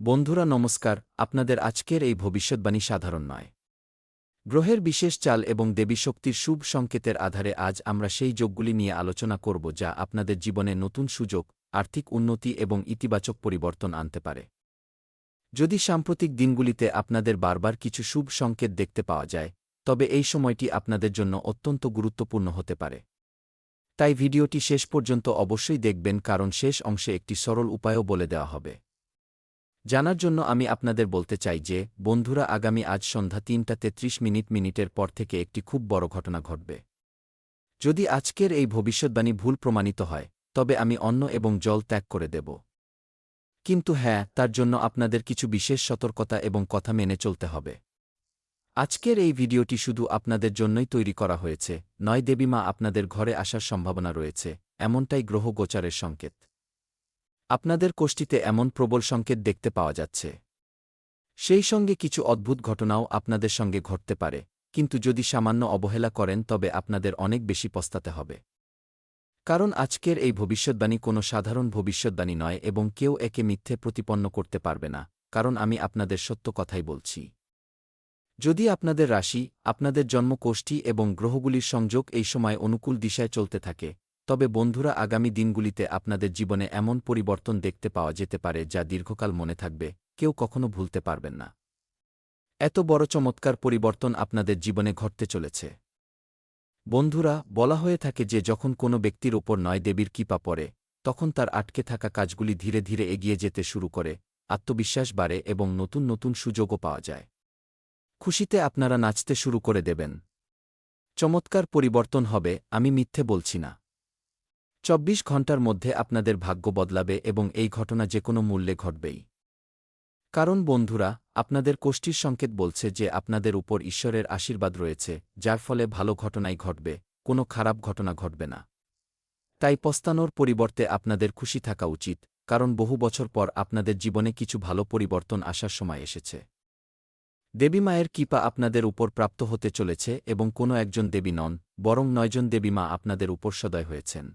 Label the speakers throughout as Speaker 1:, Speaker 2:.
Speaker 1: বন্ধুরা নমস্কার, আপনাদের আজকের এই ভবিষ্যদ্বাণী সাধারণ নয়। গ্রহের বিশেষ চাল এবং দেবী শক্তির শুভ সংকেতের আধারে আজ আমরা সেই যোগগুলি নিয়ে আলোচনা করব যা আপনাদের জীবনে নতুন সুযোগ, আর্থিক উন্নতি এবং ইতিবাচক পরিবর্তন আনতে পারে। যদি সাম্প্রতিক দিনগুলিতে আপনাদের বারবার কিছু শুভ সংকেত দেখতে পাওয়া যায়, তবে এই সময়টি আপনাদের জন্য অত্যন্ত গুরুত্বপূর্ণ হতে পারে। তাই ভিডিওটি শেষ পর্যন্ত অবশ্যই দেখবেন, কারণ শেষ অংশে একটি সরল উপায়ও বলে দেওয়া হবে। জানার জন্য আমি আপনাদের বলতে চাই যে, বন্ধুরা, আগামী আজ সন্ধ্যা ৩:৩৩ পর থেকে একটি খুব বড় ঘটনা ঘটবে। যদি আজকের এই ভবিষ্যদ্বাণী ভুল প্রমাণিত হয়, তবে আমি অন্ন এবং জল ত্যাগ করে দেব। কিন্তু হ্যাঁ, তার জন্য আপনাদের কিছু বিশেষ সতর্কতা এবং কথা মেনে চলতে হবে। আজকের এই ভিডিওটি শুধু আপনাদের জন্যই তৈরি করা হয়েছে, নয় দেবীমা আপনাদের ঘরে আসার সম্ভাবনা রয়েছে, এমনটাই গ্রহ গোচারের সংকেত। আপনাদের কোষ্ঠীতে এমন প্রবল সংকেত দেখতে পাওয়া যাচ্ছে। সেই সঙ্গে কিছু অদ্ভুত ঘটনাও আপনাদের সঙ্গে ঘটতে পারে, কিন্তু যদি সামান্য অবহেলা করেন তবে আপনাদের অনেক বেশি পস্তাতে হবে। কারণ আজকের এই ভবিষ্যদ্বাণী কোনো সাধারণ ভবিষ্যদ্বাণী নয় এবং কেউ একে মিথ্যে প্রতিপন্ন করতে পারবে না, কারণ আমি আপনাদের সত্য কথাই বলছি। যদি আপনাদের রাশি, আপনাদের জন্মকোষ্ঠী এবং গ্রহগুলির সংযোগ এই সময় অনুকূল দিশায় চলতে থাকে, তবে বন্ধুরা, আগামী দিনগুলিতে আপনাদের জীবনে এমন পরিবর্তন দেখতে পাওয়া যেতে পারে যা দীর্ঘকাল মনে থাকবে, কেউ কখনো ভুলতে পারবেন না। এত বড় চমৎকার পরিবর্তন আপনাদের জীবনে ঘটতে চলেছে। বন্ধুরা, বলা হয়ে থাকে যে যখন কোনো ব্যক্তির ওপর নয় দেবীর কৃপা পড়ে, তখন তার আটকে থাকা কাজগুলি ধীরে ধীরে এগিয়ে যেতে শুরু করে, আত্মবিশ্বাস বাড়ে এবং নতুন নতুন সুযোগও পাওয়া যায়। খুশিতে আপনারা নাচতে শুরু করে দেবেন। চমৎকার পরিবর্তন হবে, আমি মিথ্যে বলছি না। ২৪ ঘণ্টার মধ্যে আপনাদের ভাগ্য বদলাবে এবং এই ঘটনা যেকোনো মূল্যে ঘটবেই। কারণ বন্ধুরা, আপনাদের কোষ্ঠীর সংকেত বলছে যে আপনাদের উপর ঈশ্বরের আশীর্বাদ রয়েছে, যার ফলে ভালো ঘটনাই ঘটবে, কোনো খারাপ ঘটনা ঘটবে না। তাই পস্তানোর পরিবর্তে আপনাদের খুশি থাকা উচিত, কারণ বহু বছর পর আপনাদের জীবনে কিছু ভালো পরিবর্তন আসার সময় এসেছে। দেবীমায়ের কৃপা আপনাদের উপর প্রাপ্ত হতে চলেছে এবং কোনো একজন দেবী নন, বরং ৯ জন দেবীমা আপনাদের উপর সদয় হয়েছেন।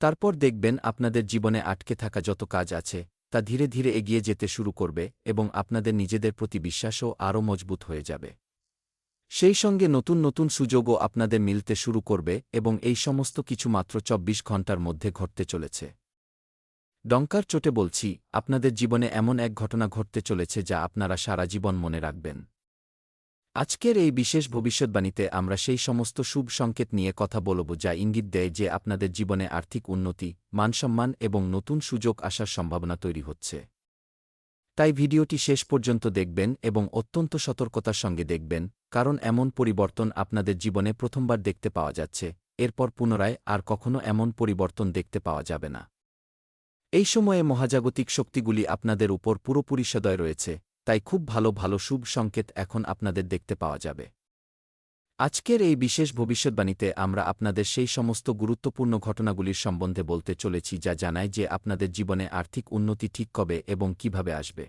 Speaker 1: তারপর দেখবেন আপনাদের জীবনে আটকে থাকা যত কাজ আছে, তা ধীরে ধীরে এগিয়ে যেতে শুরু করবে এবং আপনাদের নিজেদের প্রতি বিশ্বাসও আরও মজবুত হয়ে যাবে। সেই সঙ্গে নতুন নতুন সুযোগও আপনাদের মিলতে শুরু করবে এবং এই সমস্ত কিছু মাত্র ২৪ ঘণ্টার মধ্যে ঘটতে চলেছে। ডঙ্কার চোটে বলছি, আপনাদের জীবনে এমন এক ঘটনা ঘটতে চলেছে যা আপনারা সারা জীবন মনে রাখবেন। আজকের এই বিশেষ ভবিষ্যদ্বাণীতে আমরা সেই সমস্ত শুভ সংকেত নিয়ে কথা বলব যা ইঙ্গিত দেয় যে আপনাদের জীবনে আর্থিক উন্নতি, মানসম্মান এবং নতুন সুযোগ আসার সম্ভাবনা তৈরি হচ্ছে। তাই ভিডিওটি শেষ পর্যন্ত দেখবেন এবং অত্যন্ত সতর্কতার সঙ্গে দেখবেন, কারণ এমন পরিবর্তন আপনাদের জীবনে প্রথমবার দেখতে পাওয়া যাচ্ছে, এরপর পুনরায় আর কখনো এমন পরিবর্তন দেখতে পাওয়া যাবে না। এই সময়ে মহাজাগতিক শক্তিগুলি আপনাদের উপর পুরোপুরি সদয় রয়েছে, তাই খুব ভালো ভালো শুভ সংকেত এখন আপনাদের দেখতে পাওয়া যাবে। আজকের এই বিশেষ ভবিষ্যদ্বাণীতে আমরা আপনাদের সেই সমস্ত গুরুত্বপূর্ণ ঘটনাগুলির সম্বন্ধে বলতে চলেছি যা জানায় যে আপনাদের জীবনে আর্থিক উন্নতি ঠিক কবে এবং কিভাবে আসবে।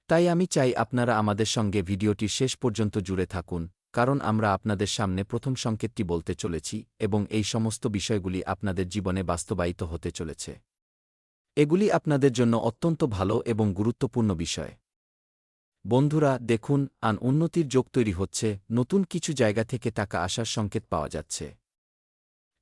Speaker 1: তাই আমি চাই আপনারা আমাদের সঙ্গে ভিডিওটির শেষ পর্যন্ত জুড়ে থাকুন, কারণ আমরা আপনাদের সামনে প্রথম সংকেতটি বলতে চলেছি এবং এই সমস্ত বিষয়গুলি আপনাদের জীবনে বাস্তবায়িত হতে চলেছে। এগুলি আপনাদের জন্য অত্যন্ত ভালো এবং গুরুত্বপূর্ণ বিষয়। বন্ধুরা দেখুন, উন্নতির যোগ তৈরি হচ্ছে, নতুন কিছু জায়গা থেকে টাকা আসার সংকেত পাওয়া যাচ্ছে।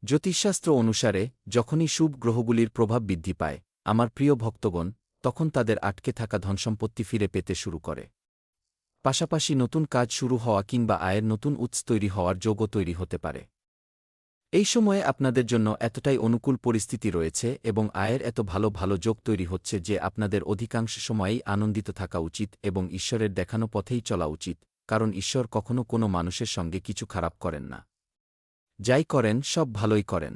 Speaker 1: জ্যোতিষশাস্ত্র অনুসারে যখনই শুভ গ্রহগুলির প্রভাব বৃদ্ধি পায়, আমার প্রিয় ভক্তগণ, তখন তাদের আটকে থাকা ধনসম্পত্তি ফিরে পেতে শুরু করে। পাশাপাশি নতুন কাজ শুরু হওয়া কিংবা আয়ের নতুন উৎস তৈরি হওয়ার যোগও তৈরি হতে পারে। এই সময়ে আপনাদের জন্য এতটাই অনুকূল পরিস্থিতি রয়েছে এবং আয়ের এত ভালো ভালো যোগ তৈরি হচ্ছে যে আপনাদের অধিকাংশ সময়েই আনন্দিত থাকা উচিত এবং ঈশ্বরের দেখানো পথেই চলা উচিত, কারণ ঈশ্বর কখনো কোনো মানুষের সঙ্গে কিছু খারাপ করেন না। যাই করেন সব ভালোই করেন।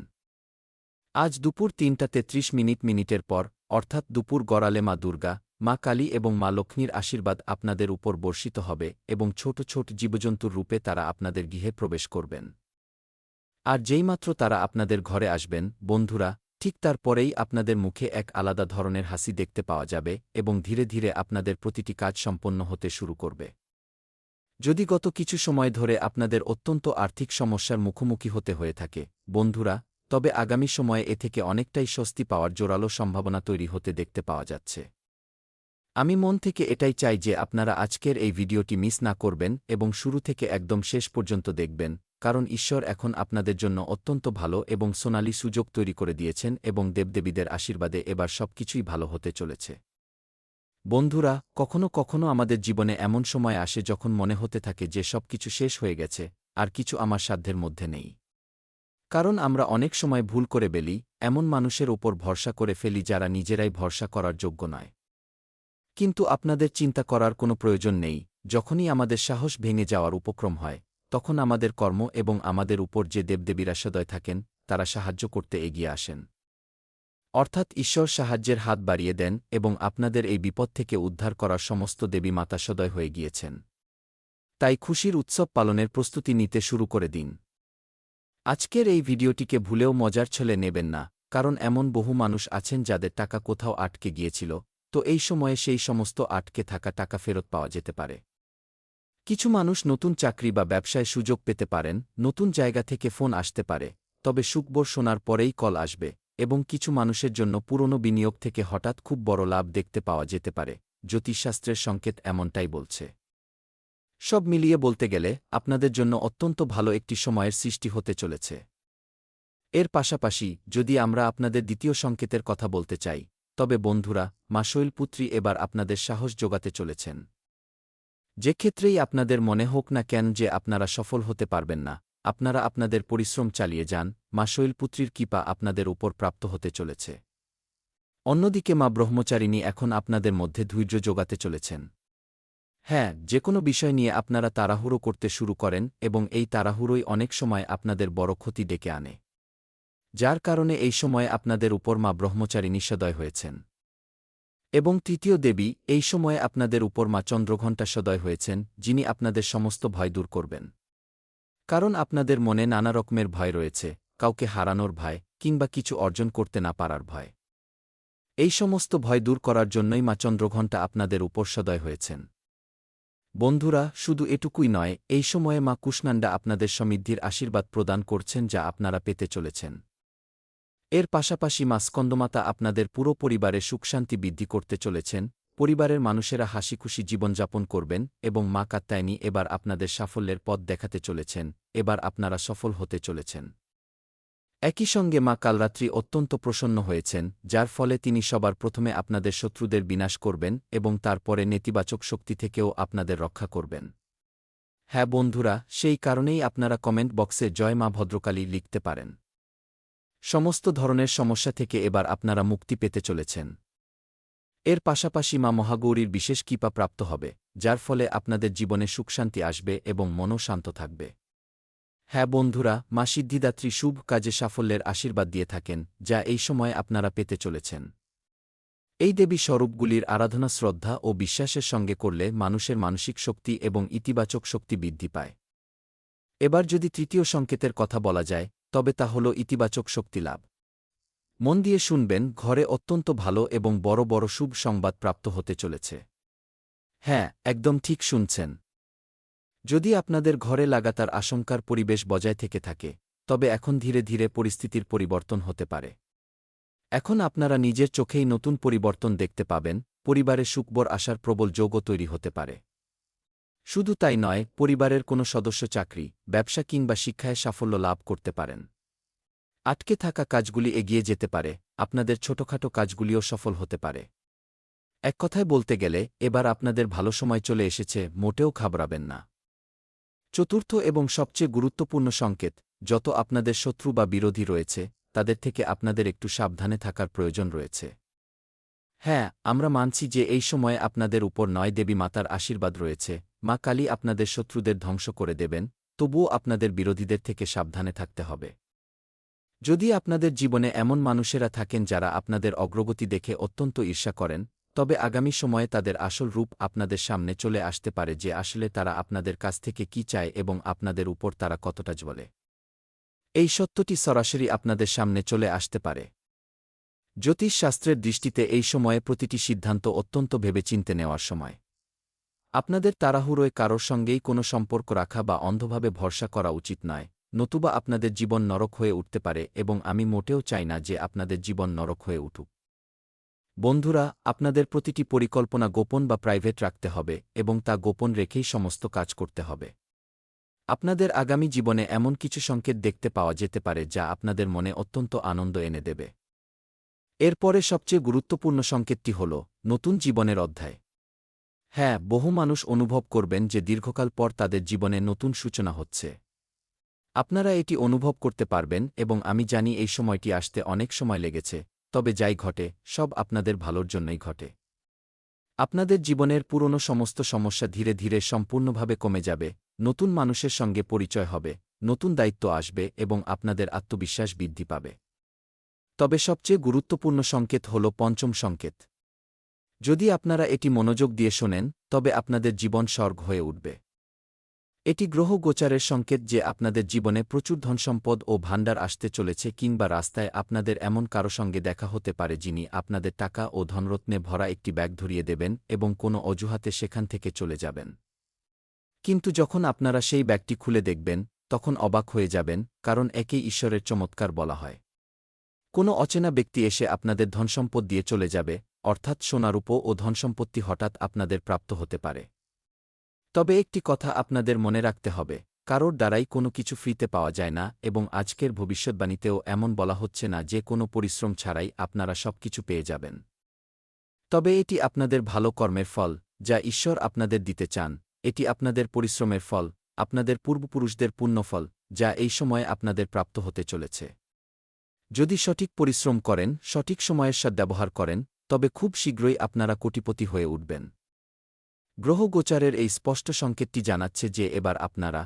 Speaker 1: আজ দুপুর ৩:৩৩ পর, অর্থাৎ দুপুর গড়ালে মা দুর্গা, মা কালী এবং মা লক্ষ্মীর আশীর্বাদ আপনাদের উপর বর্ষিত হবে এবং ছোট ছোট জীবজন্তুর রূপে তারা আপনাদের গৃহে প্রবেশ করবেন। আর যেইমাত্র তারা আপনাদের ঘরে আসবেন, বন্ধুরা, ঠিক তারপরেই আপনাদের মুখে এক আলাদা ধরনের হাসি দেখতে পাওয়া যাবে এবং ধীরে ধীরে আপনাদের প্রতিটি কাজ সম্পন্ন হতে শুরু করবে। যদি গত কিছু সময় ধরে আপনাদের অত্যন্ত আর্থিক সমস্যার মুখোমুখি হতে হয়ে থাকে, বন্ধুরা, তবে আগামী সময়ে এ থেকে অনেকটাই স্বস্তি পাওয়ার জোরালো সম্ভাবনা তৈরি হতে দেখতে পাওয়া যাচ্ছে। আমি মন থেকে এটাই চাই যে আপনারা আজকের এই ভিডিওটি মিস না করবেন এবং শুরু থেকে একদম শেষ পর্যন্ত দেখবেন, কারণ ঈশ্বর এখন আপনাদের জন্য অত্যন্ত ভালো এবং সোনালী সুযোগ তৈরি করে দিয়েছেন এবং দেবদেবীদের আশীর্বাদে এবার সবকিছুই ভালো হতে চলেছে। বন্ধুরা, কখনো কখনো আমাদের জীবনে এমন সময় আসে যখন মনে হতে থাকে যে সবকিছু শেষ হয়ে গেছে, আর কিছু আমার সাধ্যের মধ্যে নেই। কারণ আমরা অনেক সময় ভুল করে ফেলি, এমন মানুষের ওপর ভরসা করে ফেলি যারা নিজেরাই ভরসা করার যোগ্য নয়। কিন্তু আপনাদের চিন্তা করার কোনো প্রয়োজন নেই, যখনই আমাদের সাহস ভেঙে যাওয়ার উপক্রম হয়, তখন আমাদের কর্ম এবং আমাদের উপর যে দেবদেবীরা সদয় থাকেন, তারা সাহায্য করতে এগিয়ে আসেন। অর্থাৎ ঈশ্বর সাহায্যের হাত বাড়িয়ে দেন এবং আপনাদের এই বিপদ থেকে উদ্ধার করার সমস্ত দেবী মাতা সদয় হয়ে গিয়েছেন। তাই খুশির উৎসব পালনের প্রস্তুতি নিতে শুরু করে দিন। আজকের এই ভিডিওটিকে ভুলেও মজার ছলে নেবেন না, কারণ এমন বহু মানুষ আছেন যাদের টাকা কোথাও আটকে গিয়েছিল, তো এই সময়ে সেই সমস্ত আটকে থাকা টাকা ফেরত পাওয়া যেতে পারে। কিছু মানুষ নতুন চাকরি বা ব্যবসায় সুযোগ পেতে পারেন, নতুন জায়গা থেকে ফোন আসতে পারে, তবে সুখবর শোনার পরেই কল আসবে, এবং কিছু মানুষের জন্য পুরনো বিনিয়োগ থেকে হঠাৎ খুব বড় লাভ দেখতে পাওয়া যেতে পারে। জ্যোতিষশাস্ত্রের সংকেত এমনটাই বলছে। সব মিলিয়ে বলতে গেলে আপনাদের জন্য অত্যন্ত ভালো একটি সময়ের সৃষ্টি হতে চলেছে। এর পাশাপাশি যদি আমরা আপনাদের দ্বিতীয় সংকেতের কথা বলতে চাই, তবে বন্ধুরা, মা শৈলপুত্রী এবার আপনাদের সাহস যোগাতে চলেছেন। যে ক্ষেত্রেই আপনাদের মনে হোক না কেন যে আপনারা সফল হতে পারবেন না, আপনারা আপনাদের পরিশ্রম চালিয়ে যান, মা শৈলপুত্রীর কৃপা আপনাদের উপর প্রাপ্ত হতে চলেছে। অন্যদিকে মা ব্রহ্মচারিণী এখন আপনাদের মধ্যে ধৈর্য যোগাতে চলেছেন। হ্যাঁ, যে কোনো বিষয় নিয়ে আপনারা তাড়াহুড়ো করতে শুরু করেন এবং এই তাড়াহুড়োই অনেক সময় আপনাদের বড় ক্ষতি ডেকে আনে। যার কারণে এই সময়ে আপনাদের উপর মা ব্রহ্মচারিণী সদয় হয়েছেন। এবং তৃতীয় দেবী এই সময়ে আপনাদের উপর মা চন্দ্রঘণ্টা সদয় হয়েছেন, যিনি আপনাদের সমস্ত ভয় দূর করবেন। কারণ আপনাদের মনে নানা রকমের ভয় রয়েছে, কাউকে হারানোর ভয় কিংবা কিছু অর্জন করতে না পারার ভয়। এই সমস্ত ভয় দূর করার জন্যই মা চন্দ্রঘণ্টা আপনাদের উপর সদয় হয়েছেন। বন্ধুরা, শুধু এটুকুই নয়, এই সময়ে মা কুষ্মাণ্ডা আপনাদের সমৃদ্ধির আশীর্বাদ প্রদান করছেন যা আপনারা পেতে চলেছেন। এর পাশাপাশি মা স্কন্দমাতা আপনাদের পুরো পরিবারে সুখশান্তি বৃদ্ধি করতে চলেছেন, পরিবারের মানুষেরা হাসিখুশি জীবনযাপন করবেন এবং মা কাত্যায়নী এবার আপনাদের সাফল্যের পথ দেখাতে চলেছেন, এবার আপনারা সফল হতে চলেছেন। একই সঙ্গে মা কালরাত্রি অত্যন্ত প্রসন্ন হয়েছেন, যার ফলে তিনি সবার প্রথমে আপনাদের শত্রুদের বিনাশ করবেন এবং তারপরে নেতিবাচক শক্তি থেকেও আপনাদের রক্ষা করবেন। হ্যাঁ বন্ধুরা, সেই কারণেই আপনারা কমেন্ট বক্সে জয় মা ভদ্রকালী লিখতে পারেন। সমস্ত ধরনের সমস্যা থেকে এবার আপনারা মুক্তি পেতে চলেছেন। এর পাশাপাশি মা মহাগৌরীর বিশেষ কৃপা প্রাপ্ত হবে, যার ফলে আপনাদের জীবনে সুখশান্তি আসবে এবং মনও শান্ত থাকবে। হ্যাঁ বন্ধুরা, মা সিদ্ধিদাত্রী শুভ কাজে সাফল্যের আশীর্বাদ দিয়ে থাকেন, যা এই সময়ে আপনারা পেতে চলেছেন। এই দেবী স্বরূপগুলির আরাধনা শ্রদ্ধা ও বিশ্বাসের সঙ্গে করলে মানুষের মানসিক শক্তি এবং ইতিবাচক শক্তি বৃদ্ধি পায়। এবার যদি তৃতীয় সংকেতের কথা বলা যায়, তবে তা হল ইতিবাচক শক্তি লাভ। মন দিয়ে শুনবেন, ঘরে অত্যন্ত ভালো এবং বড় বড় শুভ সংবাদ প্রাপ্ত হতে চলেছে। হ্যাঁ, একদম ঠিক শুনছেন। যদি আপনাদের ঘরে লাগাতার আশঙ্কার পরিবেশ বজায় থেকে থাকে, তবে এখন ধীরে ধীরে পরিস্থিতির পরিবর্তন হতে পারে। এখন আপনারা নিজের চোখেই নতুন পরিবর্তন দেখতে পাবেন, পরিবারে সুখবর আসার প্রবল যোগও তৈরি হতে পারে। শুধু তাই নয়, পরিবারের কোনো সদস্য চাকরি, ব্যবসা কিংবা শিক্ষায় সাফল্য লাভ করতে পারেন। আটকে থাকা কাজগুলি এগিয়ে যেতে পারে, আপনাদের ছোটখাটো কাজগুলিও সফল হতে পারে। এক কথায় বলতে গেলে, এবার আপনাদের ভালো সময় চলে এসেছে, মোটেও ঘাবড়াবেন না। চতুর্থ এবং সবচেয়ে গুরুত্বপূর্ণ সংকেত, যত আপনাদের শত্রু বা বিরোধী রয়েছে, তাদের থেকে আপনাদের একটু সাবধানে থাকার প্রয়োজন রয়েছে। হ্যাঁ, আমরা মানছি যে এই সময়ে আপনাদের উপর নয় দেবী মাতার আশীর্বাদ রয়েছে, মা কালী আপনাদের শত্রুদের ধ্বংস করে দেবেন, তবুও আপনাদের বিরোধীদের থেকে সাবধানে থাকতে হবে। যদি আপনাদের জীবনে এমন মানুষেরা থাকেন যারা আপনাদের অগ্রগতি দেখে অত্যন্ত ঈর্ষা করেন, তবে আগামী সময়ে তাদের আসল রূপ আপনাদের সামনে চলে আসতে পারে যে আসলে তারা আপনাদের কাছ থেকে কী চায় এবং আপনাদের উপর তারা কতটা জ্বলে। এই সত্যটি সরাসরি আপনাদের সামনে চলে আসতে পারে। জ্যোতিষশাস্ত্রের দৃষ্টিতে এই সময়ে প্রতিটি সিদ্ধান্ত অত্যন্ত ভেবেচিন্তে নেওয়ার সময়। আপনাদের তাড়াহুড়োয় কারোর সঙ্গেই কোনো সম্পর্ক রাখা বা অন্ধভাবে ভরসা করা উচিত নয়, নতুবা আপনাদের জীবন নরক হয়ে উঠতে পারে এবং আমি মোটেও চাই না যে আপনাদের জীবন নরক হয়ে উঠুক। বন্ধুরা, আপনাদের প্রতিটি পরিকল্পনা গোপন বা প্রাইভেট রাখতে হবে এবং তা গোপন রেখেই সমস্ত কাজ করতে হবে। আপনাদের আগামী জীবনে এমন কিছু সংকেত দেখতে পাওয়া যেতে পারে যা আপনাদের মনে অত্যন্ত আনন্দ এনে দেবে। এরপরে সবচেয়ে গুরুত্বপূর্ণ সংকেতটি হল নতুন জীবনের অধ্যায়। হ্যাঁ, বহু মানুষ অনুভব করবেন যে দীর্ঘকাল পর তাদের জীবনে নতুন সূচনা হচ্ছে। আপনারা এটি অনুভব করতে পারবেন এবং আমি জানি এই সময়টি আসতে অনেক সময় লেগেছে, তবে যাই ঘটে সব আপনাদের ভালোর জন্যই ঘটে। আপনাদের জীবনের পুরনো সমস্ত সমস্যা ধীরে ধীরে সম্পূর্ণভাবে কমে যাবে, নতুন মানুষের সঙ্গে পরিচয় হবে, নতুন দায়িত্ব আসবে এবং আপনাদের আত্মবিশ্বাস বৃদ্ধি পাবে। তবে সবচেয়ে গুরুত্বপূর্ণ সংকেত হল পঞ্চম সংকেত। যদি আপনারা এটি মনোযোগ দিয়ে শোনেন, তবে আপনাদের জীবন স্বর্গ হয়ে উঠবে। এটি গ্রহ গোচারের সংকেত যে আপনাদের জীবনে প্রচুর ধনসম্পদ ও ভাণ্ডার আসতে চলেছে, কিংবা রাস্তায় আপনাদের এমন কারো সঙ্গে দেখা হতে পারে যিনি আপনাদের টাকা ও ধনরত্নে ভরা একটি ব্যাগ ধরিয়ে দেবেন এবং কোনো অজুহাতে সেখান থেকে চলে যাবেন। কিন্তু যখন আপনারা সেই ব্যাগটি খুলে দেখবেন, তখন অবাক হয়ে যাবেন, কারণ একেই ঈশ্বরের চমৎকার বলা হয়। কোনো অচেনা ব্যক্তি এসে আপনাদের ধনসম্পদ দিয়ে চলে যাবে, অর্থাৎ সোনারূপ ও ধনসম্পত্তি হঠাৎ আপনাদের প্রাপ্ত হতে পারে। তবে একটি কথা আপনাদের মনে রাখতে হবে, কারোর দ্বারাই কোনো কিছু ফ্রিতে পাওয়া যায় না এবং আজকের ভবিষ্যদ্বাণীতেও এমন বলা হচ্ছে না যে কোনো পরিশ্রম ছাড়াই আপনারা সবকিছু পেয়ে যাবেন। তবে এটি আপনাদের ভালো কর্মের ফল, যা ঈশ্বর আপনাদের দিতে চান। এটি আপনাদের পরিশ্রমের ফল, আপনাদের পূর্বপুরুষদের পুণ্যফল, যা এই সময়ে আপনাদের প্রাপ্ত হতে চলেছে। যদি সঠিক পরিশ্রম করেন, সঠিক সময়ের সদ্ব্যবহার করেন, তবে খুব শীঘ্রই আপনারা কোটিপতি হয়ে উঠবেন। গ্রহ গোচারের এই স্পষ্ট সংকেতটি জানাচ্ছে যে এবার আপনারা